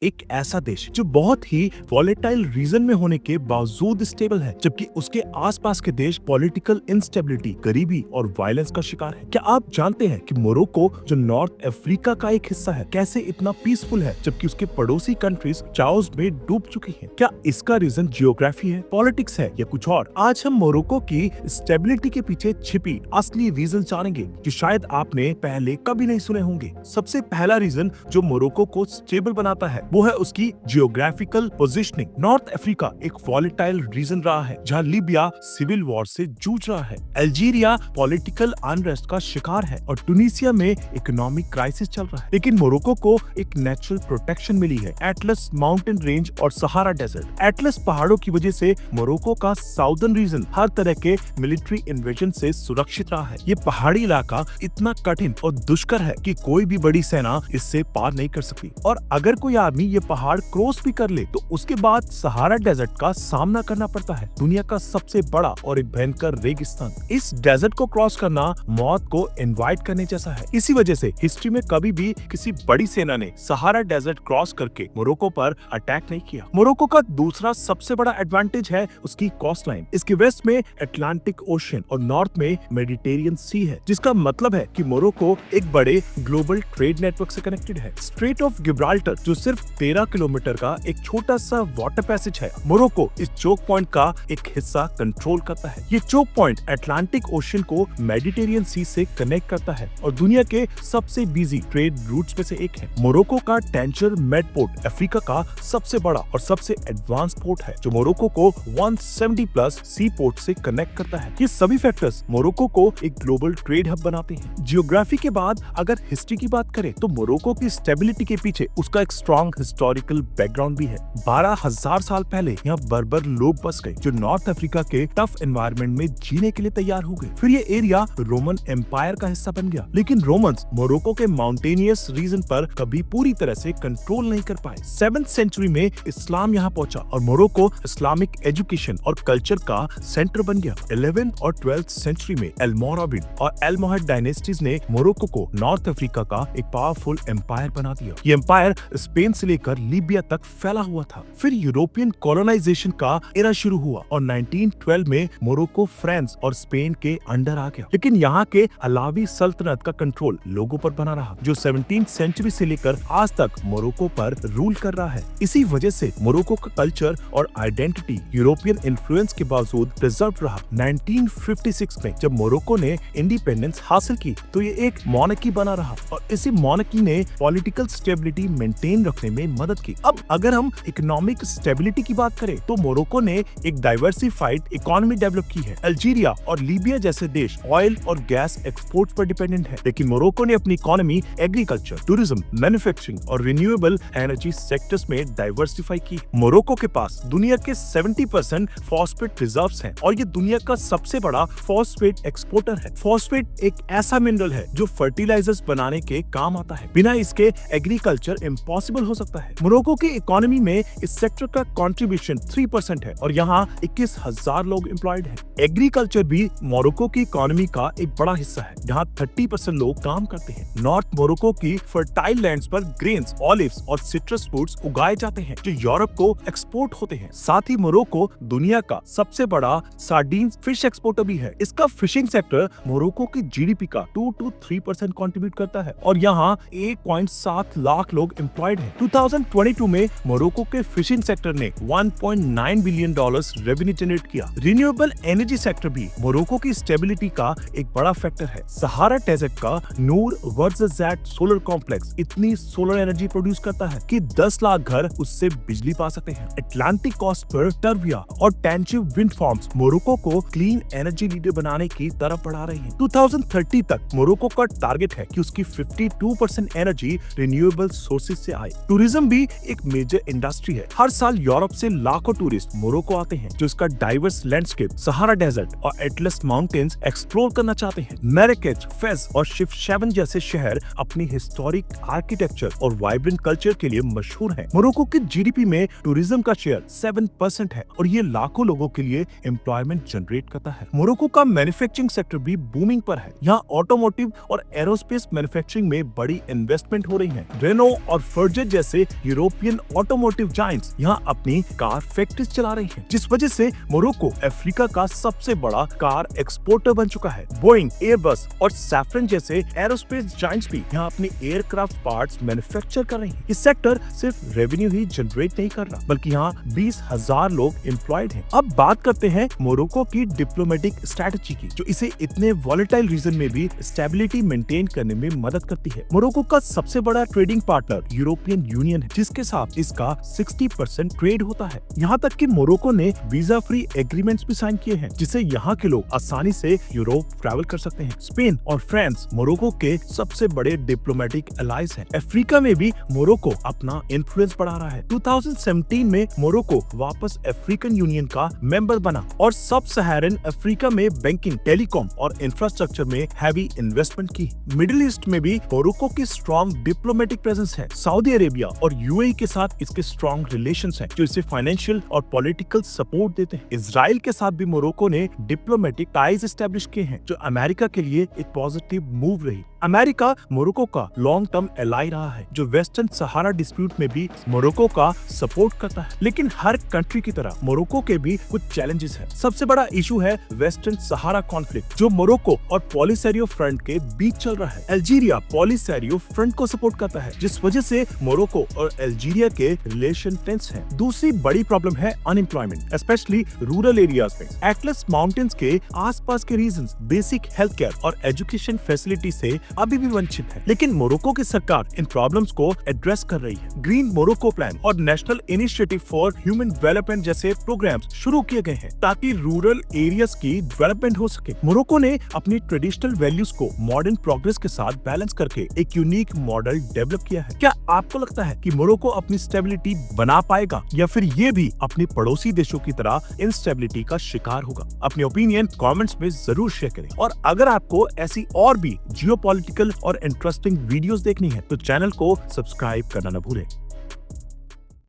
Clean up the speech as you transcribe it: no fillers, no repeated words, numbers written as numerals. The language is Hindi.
एक ऐसा देश जो बहुत ही वॉलेटाइल रीजन में होने के बावजूद स्टेबल है, जबकि उसके आसपास के देश पॉलिटिकल इंस्टेबिलिटी, गरीबी और वायलेंस का शिकार है। क्या आप जानते हैं कि मोरक्को, जो नॉर्थ अफ्रीका का एक हिस्सा है, कैसे इतना पीसफुल है जबकि उसके पड़ोसी कंट्रीज चाओस में डूब चुकी हैं? क्या इसका रीजन जियोग्राफी है, पॉलिटिक्स है या कुछ और? आज हम मोरक्को की स्टेबिलिटी के पीछे छिपी असली रीजन जानेंगे जो शायद आपने पहले कभी नहीं सुने होंगे। सबसे पहला रीजन जो मोरक्को को स्टेबल बनाता है वो है उसकी जियोग्राफिकल पोजीशनिंग। नॉर्थ अफ्रीका एक वॉलेटाइल रीजन रहा है जहां लीबिया सिविल वॉर से जूझ रहा है, अल्जीरिया पॉलिटिकल अनरेस्ट का शिकार है और टूनिसिया में इकोनॉमिक क्राइसिस चल रहा है। लेकिन मोरक्को को एक नेचुरल प्रोटेक्शन मिली है, एटलस माउंटेन रेंज और सहारा डेजर्ट। एटलस पहाड़ों की वजह से मोरक्को का साउदर्न रीजन हर तरह के मिलिट्री इन्वेजन से सुरक्षित रहा है। ये पहाड़ी इलाका इतना कठिन और दुष्कर है कि कोई भी बड़ी सेना इससे पार नहीं कर सकती, और अगर कोई आदमी ये पहाड़ क्रॉस भी कर ले तो उसके बाद सहारा डेजर्ट का सामना करना पड़ता है, दुनिया का सबसे बड़ा और एक भयंकर रेगिस्तान। इस डेजर्ट को क्रॉस करना मौत को इनवाइट करने जैसा है। इसी वजह से हिस्ट्री में कभी भी किसी बड़ी सेना ने सहारा डेजर्ट क्रॉस करके मोरक्को पर अटैक नहीं किया। मोरक्को का दूसरा सबसे बड़ा एडवांटेज है उसकी कोस्ट लाइन। इसके वेस्ट में अटलांटिक ओशियन और नॉर्थ में मेडिटेरियन सी है, जिसका मतलब है कि मोरक्को एक बड़े ग्लोबल ट्रेड नेटवर्क से कनेक्टेड है। स्ट्रेट ऑफ गिब्राल्टर जो सिर्फ 13 किलोमीटर का एक छोटा सा वाटर पैसेज है, मोरक्को इस चोक पॉइंट का एक हिस्सा कंट्रोल करता है। ये चोक पॉइंट अटलांटिक ओशियन को मेडिटेरियन सी से कनेक्ट करता है और दुनिया के सबसे बिजी ट्रेड रूट्स में से एक है। मोरक्को का टेंचर मेड पोर्ट अफ्रीका का सबसे बड़ा और सबसे एडवांस पोर्ट है जो मोरक्को को 170 प्लस सी पोर्ट से कनेक्ट करता है। ये सभी फैक्टर्स मोरक्को को एक ग्लोबल ट्रेड हब बनाते हैं। जियोग्राफी के बाद अगर हिस्ट्री की बात करें तो मोरक्को की स्टेबिलिटी के पीछे उसका एक स्ट्रॉन्ग हिस्टोरिकल बैकग्राउंड भी है। 12,000 साल पहले यहाँ बर्बर लोग बस गए जो नॉर्थ अफ्रीका के टफ एनवायरनमेंट में जीने के लिए तैयार हो गए। फिर ये एरिया रोमन एम्पायर का हिस्सा बन गया, लेकिन रोमन्स मोरक्को के माउंटेनियस रीजन पर कभी पूरी तरह से कंट्रोल नहीं कर पाए। 7th सेंचुरी में इस्लाम यहाँ पहुंचा और मोरक्को इस्लामिक एजुकेशन और कल्चर का सेंटर बन गया। 11th और 12th सेंचुरी में अल्मोराविड और अल्मोहद डायनेस्टीज ने मोरक्को को नॉर्थ अफ्रीका का एक पावरफुल एम्पायर बना दिया। ये एम्पायर स्पेन से लेकर लीबिया तक फैला हुआ था। फिर यूरोपियन कॉलोनाइजेशन का एरा शुरू हुआ और 1912 में मोरक्को फ्रांस और स्पेन के अंडर आ गया, लेकिन यहाँ के अलावी सल्तनत का कंट्रोल लोगों पर बना रहा जो 17th सेंचुरी से लेकर आज तक मोरक्को पर रूल कर रहा है। इसी वजह से मोरक्को का कल्चर और आइडेंटिटी यूरोपियन इन्फ्लुएंस के बावजूद प्रिजर्व रहा। 1956 में जब मोरक्को ने इंडिपेंडेंस हासिल की तो ये एक मोनार्की बना रहा और इसी मोनार्की ने पॉलिटिकल स्टेबिलिटी मेंटेन रखने में मदद की। अब अगर हम इकोनॉमिक स्टेबिलिटी की बात करें तो मोरक्को ने एक डाइवर्सिफाइड इकोनॉमी डेवलप की है। अल्जीरिया और लीबिया जैसे देश ऑयल और गैस एक्सपोर्ट पर डिपेंडेंट है, लेकिन मोरक्को ने अपनी इकोनॉमी एग्रीकल्चर, टूरिज्म, मैन्युफैक्चरिंग और रिन्यूएबल एनर्जी सेक्टर्स में डाइवर्सिफाई की। मोरक्को के पास दुनिया के 70% फॉस्फेट रिजर्व्स हैं और ये दुनिया का सबसे बड़ा फॉस्फेट एक्सपोर्टर है। फॉस्फेट एक ऐसा मिनरल है जो फर्टिलाइजर्स बनाने के काम आता है, बिना इसके एग्रीकल्चर इम्पॉसिबल हो सकता है। मोरक्को की इकोनॉमी में इस सेक्टर का कंट्रीब्यूशन 3% है और यहाँ 21,000 लोग एम्प्लॉयड हैं। एग्रीकल्चर भी मोरक्को की इकोनॉमी का एक बड़ा हिस्सा है, जहाँ 30% लोग काम करते हैं। नॉर्थ मोरक्को की फर्टाइल लैंड्स पर ग्रेन्स, ऑलिव्स और सिट्रस फ्रूट्स उगाए जाते हैं जो यूरोप को एक्सपोर्ट होते हैं। साथ ही मोरक्को दुनिया का सबसे बड़ा सार्डीन्स फिश एक्सपोर्टर भी है। इसका फिशिंग सेक्टर मोरक्को की जीडीपी का 2 to 3% कंट्रीब्यूट करता है और यहाँ 1.7 लाख लोग एम्प्लॉयड हैं। 2022 में मोरक्को के फिशिंग सेक्टर ने $1.9 बिलियन रेवेन्यू जनरेट किया। रिन्यूएबल एनर्जी सेक्टर भी मोरक्को की स्टेबिलिटी का एक बड़ा फैक्टर है। सहारा डेजर्ट का नूर वर्ज़ज़ैट सोलर कॉम्प्लेक्स इतनी सोलर एनर्जी प्रोड्यूस करता है कि 10 लाख घर उससे बिजली पा सकते हैं। अटलांटिक कोस्ट पर टर्विया और टेंचिव विंड फार्म्स मोरक्को को क्लीन एनर्जी लीडर बनाने की तरफ बढ़ा रही हैं। 2030 तक मोरक्को का टारगेट है कि उसकी 52% एनर्जी रिन्यूएबल सोर्सेज से आए। टूरिज्म भी एक मेजर इंडस्ट्री है। हर साल यूरोप से लाखों टूरिस्ट मोरक्को आते हैं जो इसका डाइवर्स लैंडस्केप, सहारा डेजर्ट और एटलस माउंटेन्स एक्सप्लोर करना चाहते हैं। मैराकेच, फेज और शिफ्शेवन जैसे शहर अपनी हिस्टोरिक आर्किटेक्चर और वाइब्रेंट कल्चर के लिए मशहूर हैं। मोरक्को की जीडीपी में टूरिज्म का शेयर 7% है और ये लाखों लोगों के लिए एम्प्लॉयमेंट जनरेट करता है। मोरक्को का मैन्युफैक्चरिंग सेक्टर भी बूमिंग पर है। यहाँ ऑटोमोटिव और एरोस्पेस मैन्युफैक्चरिंग में बड़ी इन्वेस्टमेंट हो रही है। रेनो और फर्जेट जैसे जैसे यूरोपियन ऑटोमोटिव जायंट्स यहाँ अपनी कार फैक्ट्रीज चला रही हैं, जिस वजह से मोरक्को अफ्रीका का सबसे बड़ा कार एक्सपोर्टर बन चुका है। बोइंग, एयरबस और सैफरन जैसे एरोस्पेस जायंट्स भी यहाँ अपने एयरक्राफ्ट पार्ट्स मैन्युफैक्चर कर रहे हैं। ये सेक्टर सिर्फ रेवेन्यू ही जनरेट नहीं कर रहा, बल्कि यहाँ 20,000 लोग एम्प्लॉयड हैं। अब बात करते हैं मोरक्को की डिप्लोमेटिक स्ट्रेटजी की, जो इसे इतने वॉलेटाइल रीजन में भी स्टेबिलिटी मेंटेन करने में मदद करती है। मोरक्को का सबसे बड़ा ट्रेडिंग पार्टनर यूरोपियन यूनियन है, जिसके साथ इसका 60% ट्रेड होता है। यहाँ तक कि मोरक्को ने वीजा फ्री एग्रीमेंट्स भी साइन किए हैं, जिससे यहाँ के लोग आसानी से यूरोप ट्रैवल कर सकते हैं। स्पेन और फ्रांस मोरक्को के सबसे बड़े डिप्लोमेटिक अलाइज हैं। अफ्रीका में भी मोरक्को अपना इन्फ्लुएंस बढ़ा रहा है। 2017 में मोरक्को वापस अफ्रीकन यूनियन का मेंबर बना और सब सहारन अफ्रीका में बैंकिंग, टेलीकॉम और इंफ्रास्ट्रक्चर में हैवी इन्वेस्टमेंट की। मिडिल ईस्ट में भी मोरक्को की स्ट्रॉन्ग डिप्लोमेटिक प्रेजेंस है। सऊदी अरेबिया और यूएई के साथ इसके स्ट्रॉन्ग रिलेशंस हैं, जो इसे फाइनेंशियल और पॉलिटिकल सपोर्ट देते हैं। इजराइल के साथ भी मोरक्को ने डिप्लोमेटिक टाइज एस्टेब्लिश किए हैं, जो अमेरिका के लिए एक पॉजिटिव मूव रही। अमेरिका मोरक्को का लॉन्ग टर्म एलाई रहा है, जो वेस्टर्न सहारा डिस्प्यूट में भी मोरक्को का सपोर्ट करता है। लेकिन हर कंट्री की तरह मोरक्को के भी कुछ चैलेंजेस हैं। सबसे बड़ा इशू है वेस्टर्न सहारा कॉन्फ्लिक्ट, जो मोरक्को और पॉलिसारियो फ्रंट के बीच चल रहा है। अल्जीरिया पॉलिसारियो फ्रंट को सपोर्ट करता है, जिस वजह से मोरक्को और अल्जीरिया के रिलेशन टेंस हैं। दूसरी बड़ी प्रॉब्लम है अनएम्प्लॉयमेंट, स्पेशली रूरल एरियाज में। एटलस माउंटेन्स के आसपास के रीजन्स बेसिक हेल्थ केयर और एजुकेशन फैसिलिटी से अभी भी वंचित है। लेकिन मोरक्को की सरकार इन प्रॉब्लम्स को एड्रेस कर रही है। ग्रीन मोरक्को प्लान और national initiative for human development जैसे प्रोग्राम्स शुरू किए गए हैं, ताकि रूरल एरियाज की डेवलपमेंट हो सके। मोरक्को ने अपनी ट्रेडिशनल वैल्यूज को मॉडर्न प्रोग्रेस के साथ बैलेंस करके एक यूनिक मॉडल डेवलप किया है। क्या आपको लगता है कि मोरक्को अपनी स्टेबिलिटी बना पाएगा, या फिर ये भी अपने पड़ोसी देशों की तरह इंस्टेबिलिटी का शिकार होगा? अपने ओपिनियन कमेंट्स में जरूर शेयर करें। और अगर आपको ऐसी और भी जियोपॉलिटिकल और इंटरेस्टिंग वीडियोस देखनी है, तो चैनल को सब्सक्राइब करना न भूलें।